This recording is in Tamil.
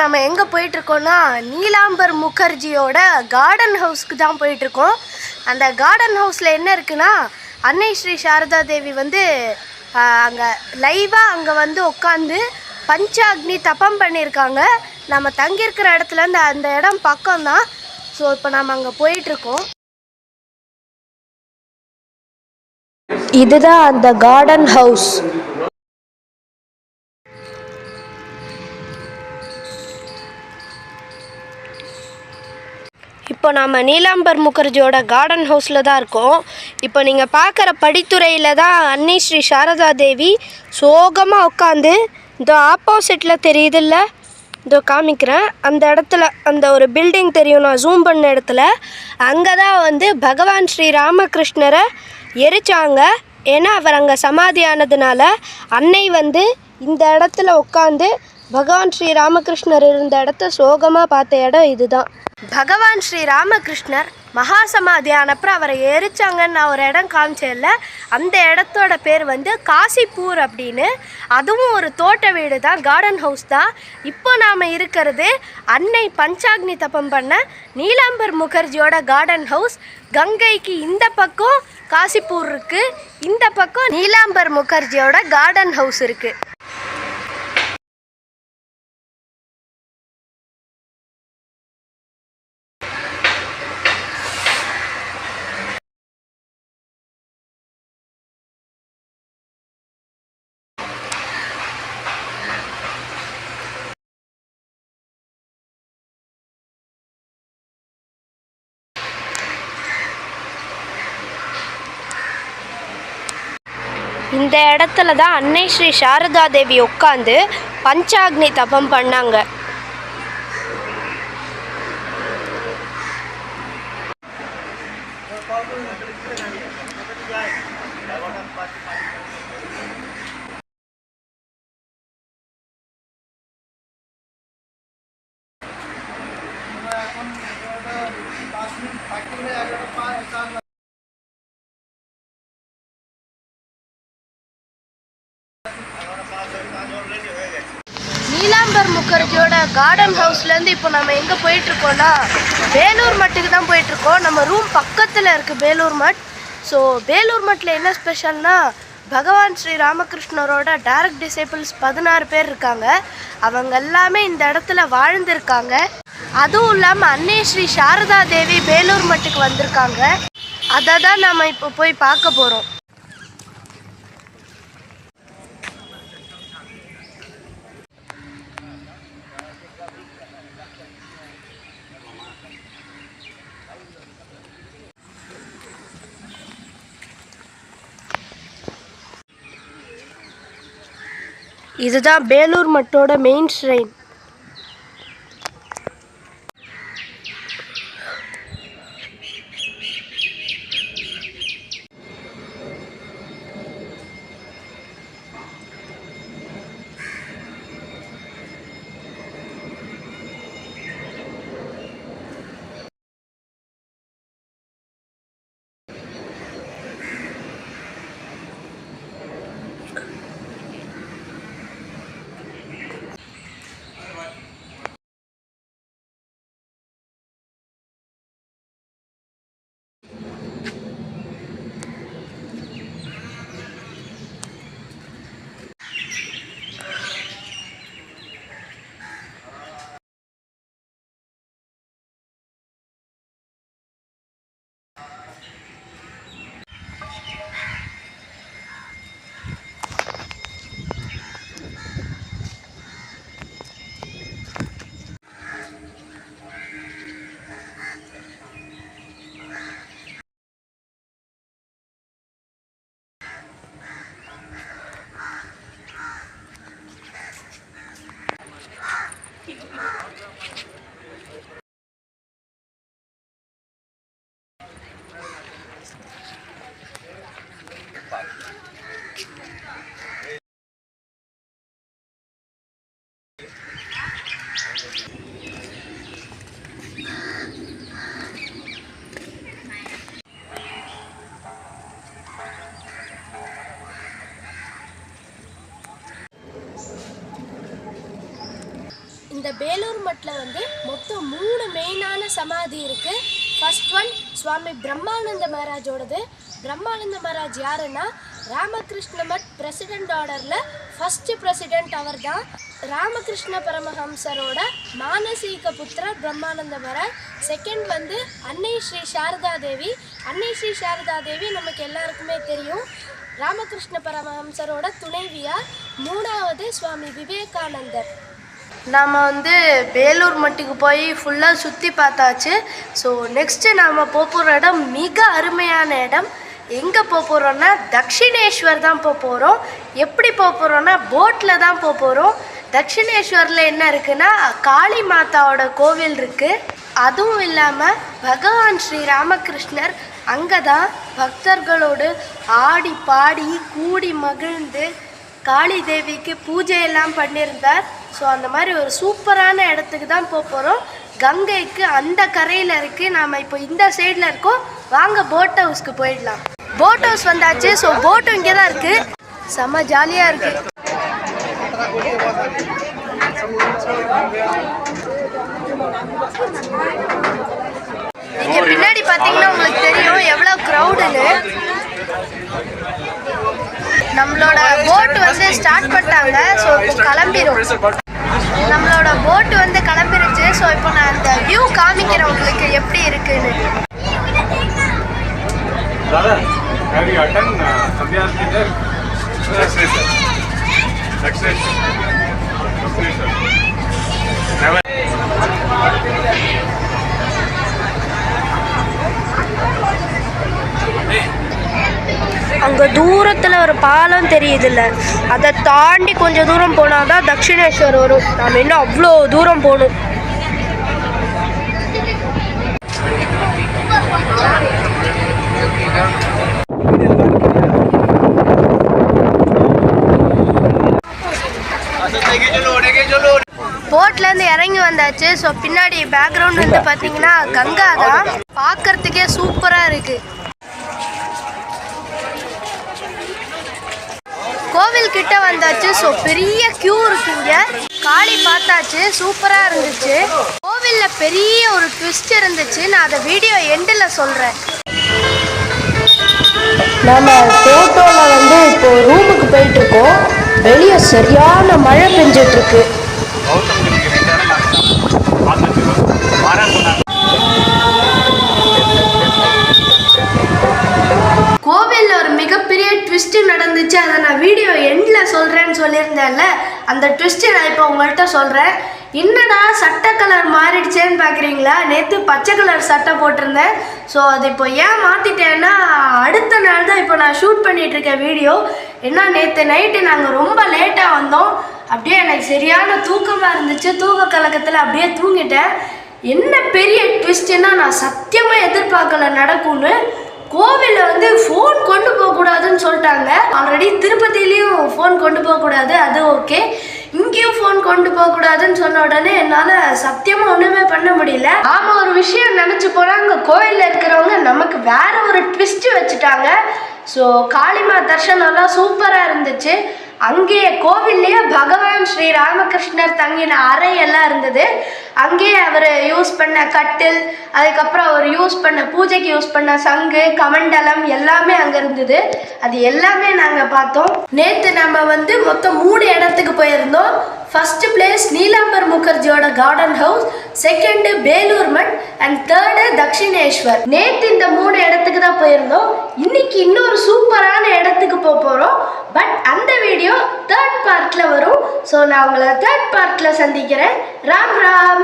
நம்ம எங்கே போயிட்டுருக்கோன்னா நீலாம்பர் முகர்ஜியோட கார்டன் ஹவுஸ்க்கு தான் போயிட்டுருக்கோம். அந்த கார்டன் ஹவுஸில் என்ன இருக்குன்னா, அன்னை ஸ்ரீ சாரதா தேவி வந்து அங்கே லைவாக அங்கே வந்து உட்காந்து பஞ்சாக்னி தபம் பண்ணியிருக்காங்க. நம்ம தங்கியிருக்கிற இடத்துலேருந்து அந்த இடம் பக்கம்தான். ஸோ இப்போ நம்ம அங்கே போயிட்டுருக்கோம். இதுதான் அந்த கார்டன் ஹவுஸ். இப்போ நம்ம நீலாம்பர் முகர்ஜியோட கார்டன் ஹவுஸில் தான் இருக்கோம். இப்போ நீங்கள் பார்க்குற படித்துறையில் தான் அன்னை ஸ்ரீ சாரதா தேவி சோகமாக உட்காந்து இந்த ஆப்போசிட்டில் தெரியுதில்ல, இதோ காமிக்கிறேன். அந்த இடத்துல அந்த ஒரு பில்டிங் தெரியும், நான் ஜூம் பண்ண இடத்துல. அங்கே தான் வந்து பகவான் ஸ்ரீ ராமகிருஷ்ணரை எரிச்சாங்க. ஏன்னா அவர் அங்கே சமாதி ஆனதுனால அன்னை வந்து இந்த இடத்துல உட்காந்து பகவான் ஸ்ரீ ராமகிருஷ்ணர் இருந்த இடத்த சோகமாக பார்த்த இடம் இதுதான். பகவான் ஸ்ரீ ராமகிருஷ்ணர் மகா சமாதி ஆனப்புறம் அவரை எரிச்சாங்கன்னு நான் ஒரு இடம் காமிச்சேன்ல, அந்த இடத்தோட பேர் வந்து காசிப்பூர் அப்படின்னு. அதுவும் ஒரு தோட்ட வீடு தான், கார்டன் ஹவுஸ் தான். இப்போ நாம் இருக்கிறது அன்னை பஞ்சாக்னி தபம் பண்ண நீலாம்பர் முகர்ஜியோட கார்டன் ஹவுஸ். கங்கைக்கு இந்த பக்கம் காசிப்பூர் இருக்குது, இந்த பக்கம் நீலாம்பர் முகர்ஜியோட கார்டன் ஹவுஸ் இருக்குது. இந்த இடத்துல தான் அன்னை ஸ்ரீ சாரதா தேவி உட்காந்து பஞ்சாக்னி தபம் பண்ணாங்க. நீலாம்பர் முகர்ஜியோட கார்டன் ஹவுஸ்லேருந்து இப்போ நம்ம எங்கே போயிட்டுருக்கோன்னா வேலூர் மட்டுக்கு தான் போயிட்டுருக்கோம். நம்ம ரூம் பக்கத்தில் இருக்குது வேலூர் மட். ஸோ வேலூர் மட்டில் என்ன ஸ்பெஷல்னா, பகவான் ஸ்ரீ ராமகிருஷ்ணரோட டைரக்ட் டிசைபிள்ஸ் 16 பேர் இருக்காங்க. அவங்க எல்லாமே இந்த இடத்துல வாழ்ந்துருக்காங்க. அதுவும் இல்லாமல் அன்னை ஸ்ரீ சாரதா தேவி வேலூர் மட்டுக்கு வந்திருக்காங்க. அதை தான் நம்ம இப்போ போய் பார்க்க போகிறோம். இதுதான் வேலூர் மட்டோட மெயின் ஷ்ரைன். இந்த பேலூர் மட்டில் வந்து மொத்தம் 3 மெயினான சமாதி இருக்குது. ஃபர்ஸ்ட் ஒன் சுவாமி பிரம்மானந்த மகாராஜோடது. பிரம்மானந்த மகாராஜ் யாருன்னா ராமகிருஷ்ண மட் பிரசிடென்ட் ஆர்டரில் ஃபஸ்ட்டு பிரசிடென்ட் அவர் தான். ராமகிருஷ்ண பரமஹம்சரோட மானசீக புத்திரர் பிரம்மானந்த மகாராஜ். செகண்ட் வந்து அன்னை ஸ்ரீ சாரதா தேவி. அன்னை ஸ்ரீ சாரதா தேவி நமக்கு எல்லாருக்குமே தெரியும், ராமகிருஷ்ண பரமஹம்சரோட துணைவியார். மூணாவது சுவாமி விவேகானந்தர். நாம் வந்து பேலூர் மட்டிக்கு போய் ஃபுல்லாக சுற்றி பார்த்தாச்சு. ஸோ நெக்ஸ்ட்டு நாம் போகிற இடம் மிக அருமையான இடம். எங்கே போகிறோன்னா தக்ஷிணேஸ்வர் தான் போகிறோம். எப்படி போகிறோன்னா போட்டில் தான் போகிறோம். தக்ஷிணேஸ்வரில் என்ன இருக்குன்னா காளி மாதாவோட கோவில் இருக்குது. அதுவும் இல்லாமல் பகவான் ஸ்ரீ ராமகிருஷ்ணர் அங்கே தான் பக்தர்களோடு ஆடி பாடி கூடி மகிழ்ந்து காளி தேவிக்கு பூஜையெல்லாம் பண்ணியிருந்தார். ஸோ அந்த மாதிரி ஒரு சூப்பரான இடத்துக்கு தான் போகிறோம். கங்கைக்கு அந்த கரையில் இருக்குது. நாம் இப்போ இந்த சைடில் இருக்கோம். வாங்க போட் ஹவுஸ்க்கு போயிடலாம். போட் ஹவுஸ் வந்தாச்சு. ஸோ போட்டும் இங்கே தான் இருக்குது. செம்ம ஜாலியாக இருக்குது. இங்கே பின்னாடி பார்த்தீங்கன்னா உங்களுக்கு தெரியும் எவ்வளோ க்ரௌடுன்னு. நம்மளோட போட் வந்து ஸ்டார்ட் பண்ணிட்டாங்க. ஸோ இப்போ கிளம்பிடும். நம்மளோட போட் வந்து கிளம்பிருச்சு. ஸோ இப்போ நான் அந்த வியூ காமிக்கிறேன் உங்களுக்கு எப்படி இருக்குன்னு. அங்கே தூரத்தில் ஒரு பாலம் தெரியுதுல்ல, அதை தாண்டி கொஞ்சம் தூரம் போனால் தான் தக்ஷிணேஸ்வர் வரும். நாம் இன்னும் அவ்வளோ தூரம் போகணும். போட்லேருந்து இறங்கி வந்தாச்சு. ஸோ பின்னாடி பேக்ரவுண்ட் வந்து பார்த்தீங்கன்னா கங்கா தான். பார்க்கறதுக்கே சூப்பராக இருக்குது. கோவில் கிட்ட வந்தாச்சு. ஸோ பெரிய கியூ இருக்குங்க. காளி பார்த்தாச்சு, சூப்பராக இருந்துச்சு. கோவிலில் பெரிய ஒரு ட்விஸ்ட் இருந்துச்சு. நான் அதை வீடியோ எண்டில் சொல்கிறேன். நம்ம ஃபோட்டோவில் வந்து இப்போ ரூமுக்கு போயிட்டுருக்கோம். வெளியே சரியான மழை பெஞ்சிட்ருக்கு. கோவிலில் ஒரு மிகப்பெரிய ட்விஸ்ட்டு நடந்துச்சு. அதை நான் வீடியோ எண்டில் சொல்கிறேன்னு சொல்லியிருந்தேன்ல, அந்த ட்விஸ்ட்டு நான் இப்போ உங்கள்கிட்ட சொல்கிறேன். என்னடா சட்டை கலர் மாறிடுச்சேன்னு பார்க்குறீங்களா? நேற்று பச்சை கலர் சட்டை போட்டிருந்தேன். ஸோ அது இப்போ ஏன் மாற்றிட்டேன்னா அடுத்த நாள் தான் இப்போ நான் ஷூட் பண்ணிகிட்ருக்கேன் வீடியோ. ஏன்னா நேற்று நைட்டு நாங்கள் ரொம்ப லேட்டாக வந்தோம். அப்படியே எனக்கு சரியான தூக்கமாக இருந்துச்சு. தூக்க கலக்கத்தில் அப்படியே தூங்கிட்டேன். என்ன பெரிய ட்விஸ்ட்டுன்னா நான் சத்தியமாக எதிர்பார்க்கல நடக்கும்னு. கோவிலில் வந்து ஃபோன் கொண்டு போகக்கூடாதுன்னு சொல்லிட்டாங்க. ஆல்ரெடி திருப்பதியிலையும் ஃபோன் கொண்டு போகக்கூடாது, அது ஓகே. இங்கேயும் ஃபோன் கொண்டு போகக்கூடாதுன்னு சொன்ன உடனே என்னால் சத்தியமாக ஒன்றுமே பண்ண முடியல. ஆமாம், ஒரு விஷயம் நினச்சி போகிறாங்க. கோயிலில் இருக்கிறவங்க நமக்கு வேற ஒரு ட்விஸ்ட்டு வச்சுட்டாங்க. ஸோ காளிமா தர்ஷனம்லாம் சூப்பராக இருந்துச்சு. அங்கேயே கோவில்லையே பகவான் ஸ்ரீ ராமகிருஷ்ணர் தங்கின அறையெல்லாம் இருந்தது. அங்கேயே அவர் யூஸ் பண்ண கட்டில், அதுக்கப்புறம் அவர் யூஸ் பண்ண பூஜைக்கு யூஸ் பண்ண சங்கு, கமண்டலம் எல்லாமே அங்கே இருந்தது. அது எல்லாமே நாங்கள் பார்த்தோம். நேற்று நம்ம வந்து மொத்தம் 3 இடத்துக்கு போயிருந்தோம். ஃபர்ஸ்ட் பிளேஸ் நீலாம்பர் முகர்ஜியோட garden house, second Belur Math and third Dakshineswar. நேற்று இந்த 3 இடத்துக்கு தான் போயிருந்தோம். இன்னைக்கு இன்னொரு சூப்பரான இடத்துக்கு போகிறோம். பட் அந்த வீடியோ 3rd பார்ட்டில் வரும். ஸோ நான் உங்களை 3rd பார்ட்டில் சந்திக்கிறேன். ராம் ராம்.